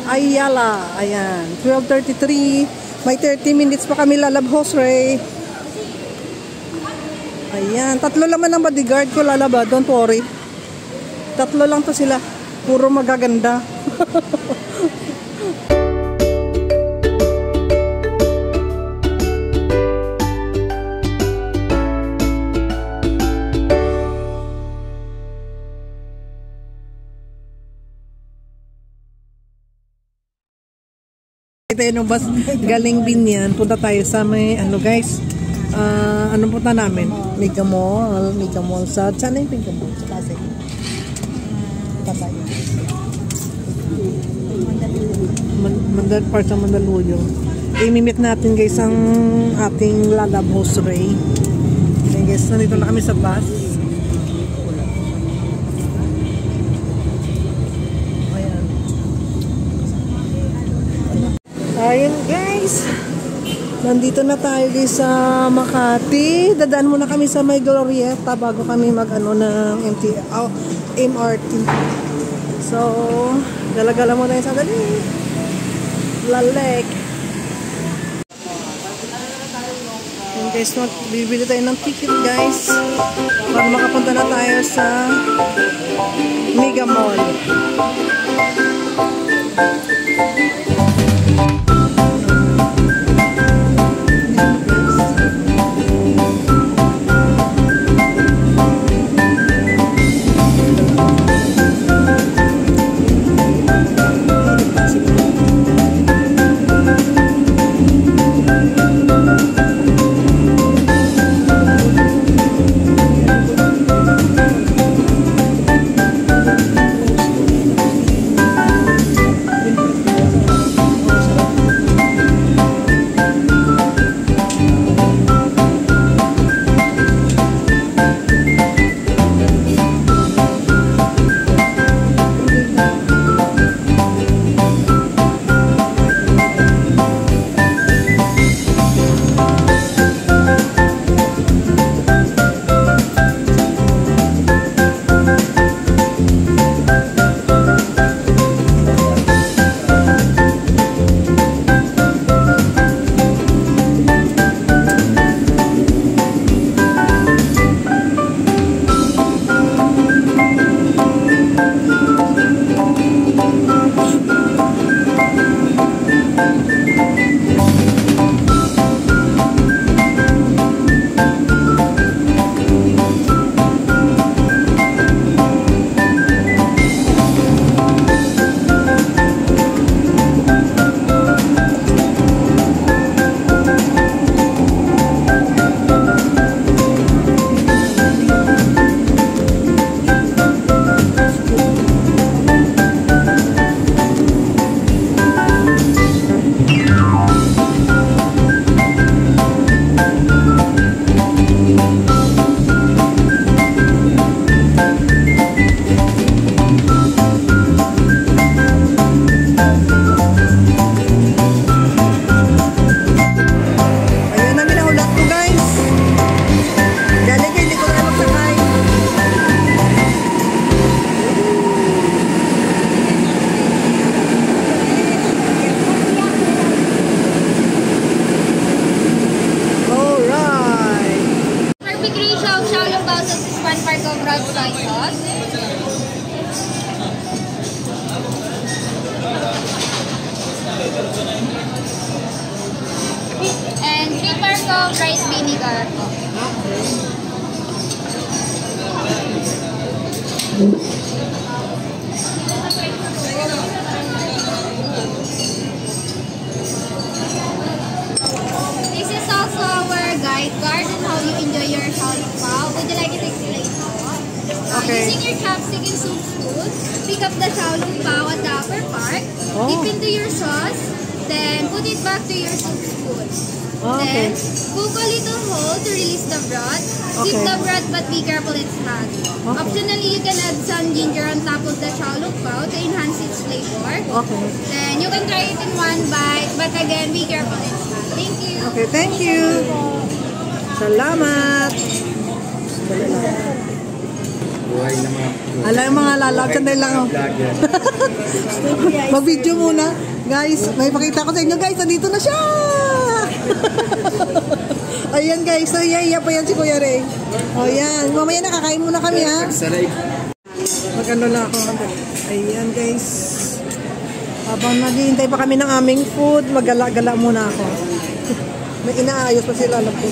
Ayala. Ayan. 12:33. May 30 minutes pa kami lalabhos, Ray. Ayan. 3 naman ang bodyguard ko lalaba. Don't worry. 3 lang to sila. Puro magaganda. Ito yung bus galing Binyan. Punta tayo sa may ano guys. Anong punta namin? Mega Mall. Mega Mall sa saan yung Mega Mall? Sa Pasay. Pasay. Part sa Mandaluyong. I-meet natin guys ang ating lalabhos Ray. Okay guys, nandito na kami sa bus. Ayan guys, nandito na tayo guys sa Makati. Dadaan muna kami sa may Glorieta bago kami mag ano ng MRT. So, galagala muna yung sa dali. Lalek. Ayan guys, bibili tayo ng ticket guys para makapunta na tayo sa Mega Mall. And 3 parts of rice vinegar. This is also our guide card on how you enjoy your xiaolongbao. Would you like it to explain how? Okay. Using your chopstick and soup spoon, pick up the xiaolongbao at the upper part, dip into your sauce, then put it back to your soup spoon. Okay. Then, cook a little hole to release the broth. Sip the broth but be careful it's hot. Okay. Optionally, you can add some ginger on top of the xiaolongbao to enhance its flavor. Okay. Then, you can try it in one bite, but again, be careful it's hot. Thank you. Okay, thank you. Salamat. Buhay na mga... Alam yung mga lalab, sandali lang ako. Mag-video muna. Guys, may pakita ko sa inyo guys, nandito na siya! Ayan guys, so iya pa yan si Kuya Ray. O yan, mamaya nakakain muna kami ha. Magano lang ako. Ayan guys. Habang naghihintay pa kami ng aming food, magala-gala muna ako. May inaayos pa sila alam ko.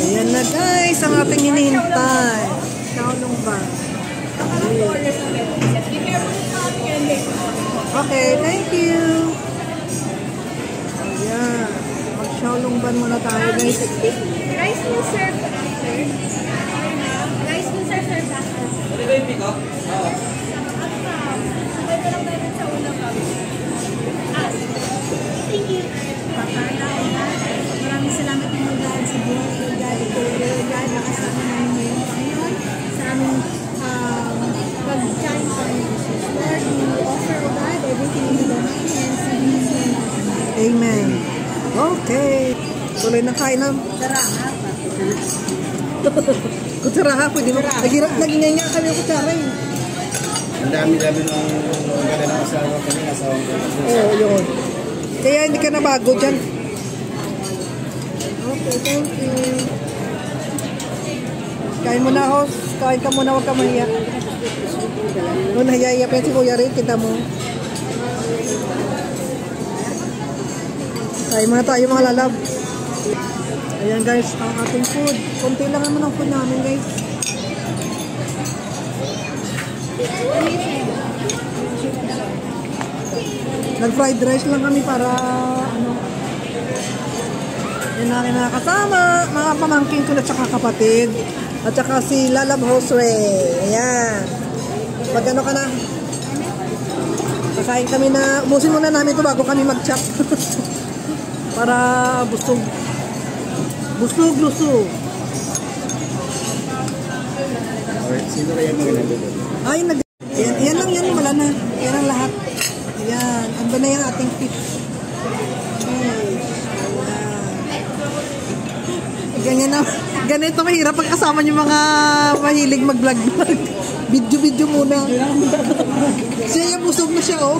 Ayan na guys, ang ating hinihintay. Xiaolong ban. Okay, thank you. Ayan. Mag-Xiaolong ban muna tayo guys. Rice will serve after. Rice will serve after. Pwede ba yung pick up? Oo. Thank you. Maraming salamat ng God sa buhay ko, God. God, nakasama namin ngayon, Panginoon, sa aming pag-time finances. Lord, we offer, O God, everything in the mighty hands in His name. Amen. Okay. Tuloy na kain na. Kutsara ha, pwede mo. Nagingay nga kami yung kutsara eh. Ang dami-dami ng ganda ng asawa kami, asawang ko. Oo, yun. Kaya hindi ka na bago dyan. Okay, thank you. Kain mo na, host. Kain ka muna, huwag ka mahiya. Noon, nahiyaya pa yan si Kuya Ray, kita mo. Kain muna tayo mga lalab. Ayan guys, ang ating food. Kunti lang naman ang food namin guys. Nag-fried rice lang kami para ano. Yan namin mga kasama, mga pamangkin ko na tsaka kapatid. At tsaka si Lalab Josue. Ayan. Magano ka na? Kakain kami na, ubusin muna namin ito bago kami mag-chop. Para busog. Busog-lusog. Alright, sino kaya maganda doon? Ay, yan lang yan, wala na. Yan ang lahat. Yan, ando na yung ating fish. Ganyan na, ganito mahirap pag kasama yung mga mahilig mag-vlog-vlog. Video-video muna. Siya yung busog na siya, oh.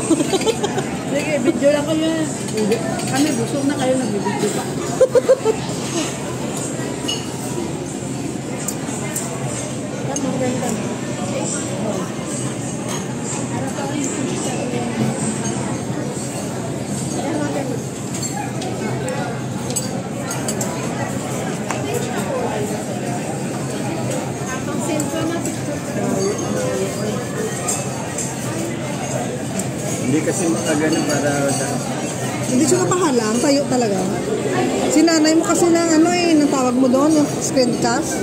Sige, video lang kayo. Kami, busog na kayo, nag-video pa. Hindi kasi makagano para... Hindi siya kapahalang, tayo talaga. Si nanay mo kasi na ano eh, natawag mo doon, yung screencast.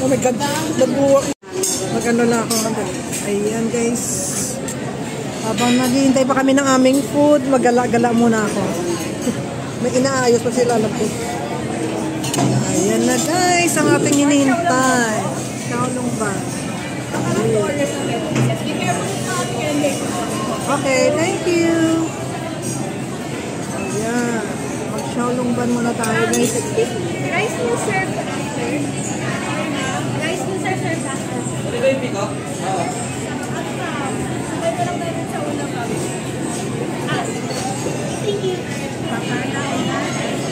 Oh my God, nag-work. Mag-ano lang ako. Ayan guys. Habang naghihintay pa kami ng aming food, magala-gala muna ako. May inaayos pa sila alam ko. Ayan na guys, ang ating hinihintay. Xiaolong ban. Okay, thank you. Ayan. Mag-Xiaolong ban muna tayo guys. Rice will serve after. Rice will serve after. Pwede ba yung pick up? Oo. Thank you.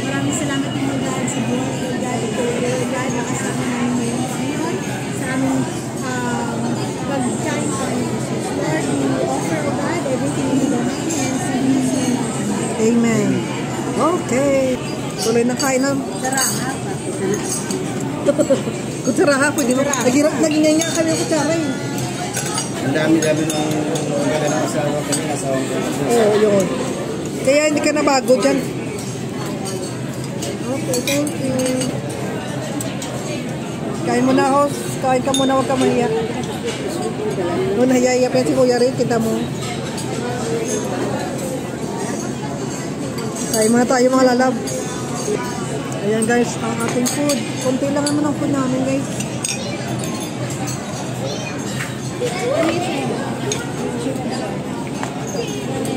Maraming salamat ng God sa buhay ko, God. God, nakasama namin ngayon, Panginoon, sa aming pag-time finances. Lord, we offer, O God, everything in the mighty hands in His name. Amen. Okay. Tuloy na kain na. Kutsara ha, pwede mo. Nagingay nga kami yung kutsara eh. Ang dami-dami ng ganda ng asawa kami, asawang ko. Oo, yun. Kaya hindi ka na bago dyan. Okay, thank you. Kain mo na, host. Kain ka muna, huwag ka mahiya. Noon, nahiyaya pa yan si Kuya Ray, kita mo. Kain muna tayo mga lalab. Ayan guys, ang ating food. Kunti lang naman ang food namin guys.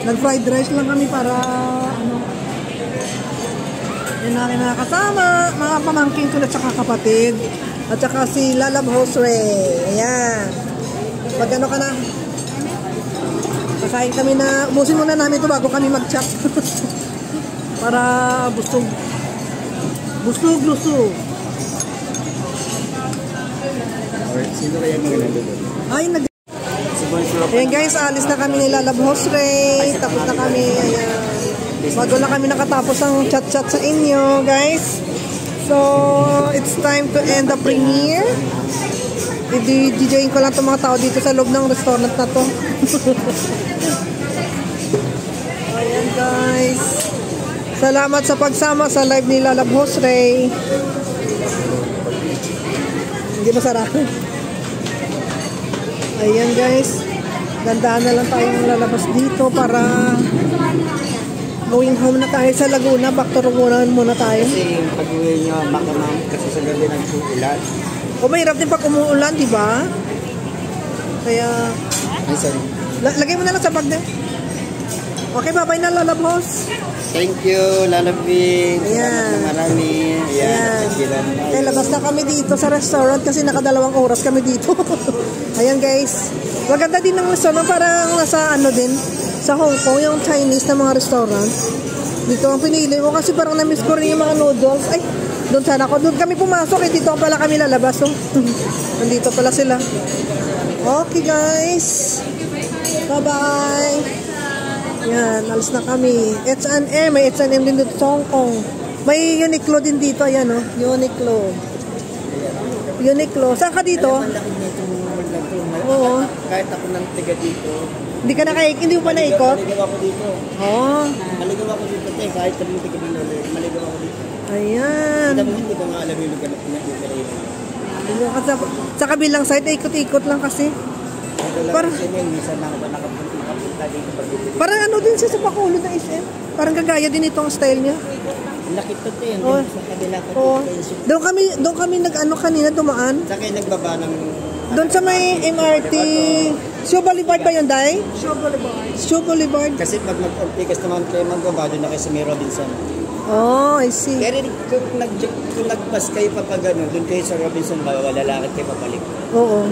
Nag-fried rice lang kami para ano. Yan na aking mga kasama, mga pamangkin ko na tsaka kapatid. At saka si Lalab Josre. Ayan. Pag ano ka na, kakain kami na, ubusin muna namin ito bago kami mag-chat. Para busog. Busog. Alright, sino kaya mga nandun? Ay, Si Bonjour. ayan guys, alis na kami ni Lalab Josre. Tapos na kami, ayan. Bago na kami nakatapos ang chat-chat sa inyo, guys. So, it's time to end the premiere. I-DJing ko lang itong mga tao dito sa loob ng restaurant na to. Ayan guys. Salamat sa pagsama sa live ni Lalab Josre. Hindi masarap. Ayan guys. Gandaan na lang tayong lalabas dito para going home na tayo sa Laguna. Back to Laguna muna tayo. Kasi pag-uwi nyo, baka ma'am, kasi sa gabi nag-uulan. O mahirap din pag umuulan, di ba? Kaya, Ay, sorry. lagay mo na lang sa bag din. Okay, bye-bye na Lalab Host. Thank you, Lalabing. Ayan. Marami. Ayan. Ayan. Kaya labas na kami dito sa restaurant kasi nakadalawang oras kami dito. Ayan guys. Maganda din ng restaurant. Parang nasa ano din, sa Hong Kong, yung Chinese na mga restaurant. Dito ang pinili ko kasi parang na-miss ko rin yung mga noodles. Ay, doon sana ako. Doon kami pumasok eh. Dito pala kami lalabas. Oh. Nandito pala sila. Okay guys. Bye-bye. Yan, alis na kami. H&M, may H&M din dito sa Hong Kong. May Uniqlo din dito, ayan oh, Uniqlo. Saan ka dito? Oo. Kahit ako nang tiga dito. Hindi mo pa naikot? Maligaw ako dito. Oo. Maligaw ako dito, te. Kahit kami tiga dito, maligaw ako dito. Ayan. Hindi ko nga alam yung lugar na pinag-iwalay. Sa kabilang side, ikot-ikot lang kasi. Parang ano din siya sa Bacolod na SM. Parang gagaya din itong style niya. Nakita to yan. Oh. Sa kabila ko. Oo. Doon kami nag-ano kanina dumaan. Sa kayo nagbaba ng... Doon sa may MRT. Shaw Boulevard ba yun, Day? Shaw Boulevard. Kasi pag mag-ortigas naman kayo magbaba, doon na kayo sa may Robinson. Oh, I see. Pero kung nagpas kayo pa pag ano, doon kayo sa Robinson, lalakad kayo papalik. Oo.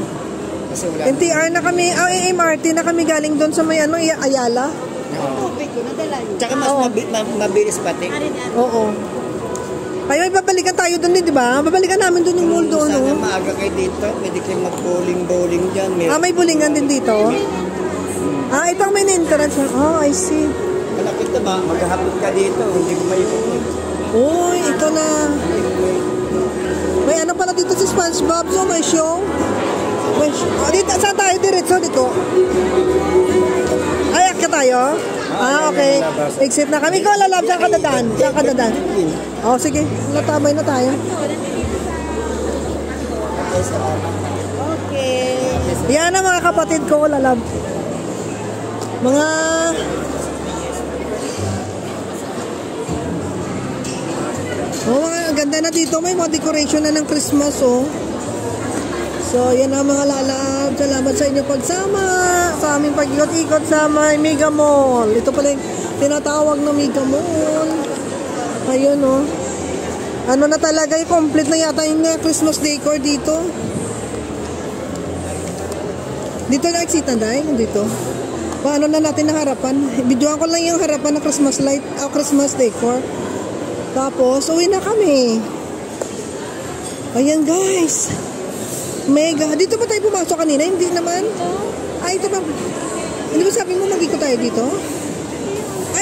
Kasi wala. NTR na kami, MRT na kami galing doon sa may ano, Ayala. Tsaka mas mabilis pati. Oo. Ay, may babalikan tayo doon di ba? Babalikan namin doon yung mall doon. Sana maaga kayo dito, pwede kayo mag-bowling dyan. May bowlingan din dito? Ito ang main entrance. Oh, I see. Malapit na ba? Maghahapon ka dito, hindi ko maikot. Uy, ito na. May ano pala dito si SpongeBob, so may show. Dito, saan tayo? Diretso dito. Ayak ka tayo? Okay. Exit na kami. Ikaw, Lalab, saan ka dadaan? Saan ka dadaan? Oh, sige. Natabay na tayo. Okay. Yan na mga kapatid ko, Lalab. Mga... Oh, mga ganda na dito. May mga decoration na ng Christmas, oh. So, yan ang mga Lalab. Salamat sa inyong pagsama sa aming pag-ikot-ikot sa may Mega Mall. Ito pala yung tinatawag na Mega Mall. Ayun, oh. Ano na talaga, complete na yata yung Christmas decor dito. Dito na exitan, Day? Dito. Paano na natin na harapan? Videoan ko lang yung harapan ng Christmas light, Christmas decor. Tapos, uwi na kami. Ayan, guys. Mega. Dito ba tayo pumasok kanina? Hindi naman. Ito ba? Hindi ba sabi mo mag-ikot tayo dito?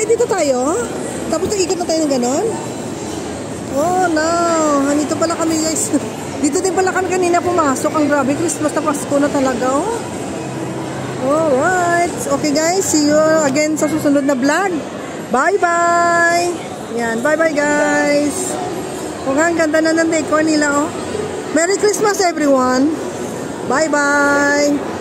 Dito tayo? Tapos nag-ikot na tayo ng ganon? Oh, no. Dito pala kami, guys. Dito din pala kami kanina pumasok. Ang grabe. Christmas na Pasko na talaga, oh. Alright. Okay, guys. See you again sa susunod na vlog. Bye-bye. Yan. Bye-bye, guys. Ang ganda na ng decor nila, oh. Merry Christmas, everyone. Bye-bye.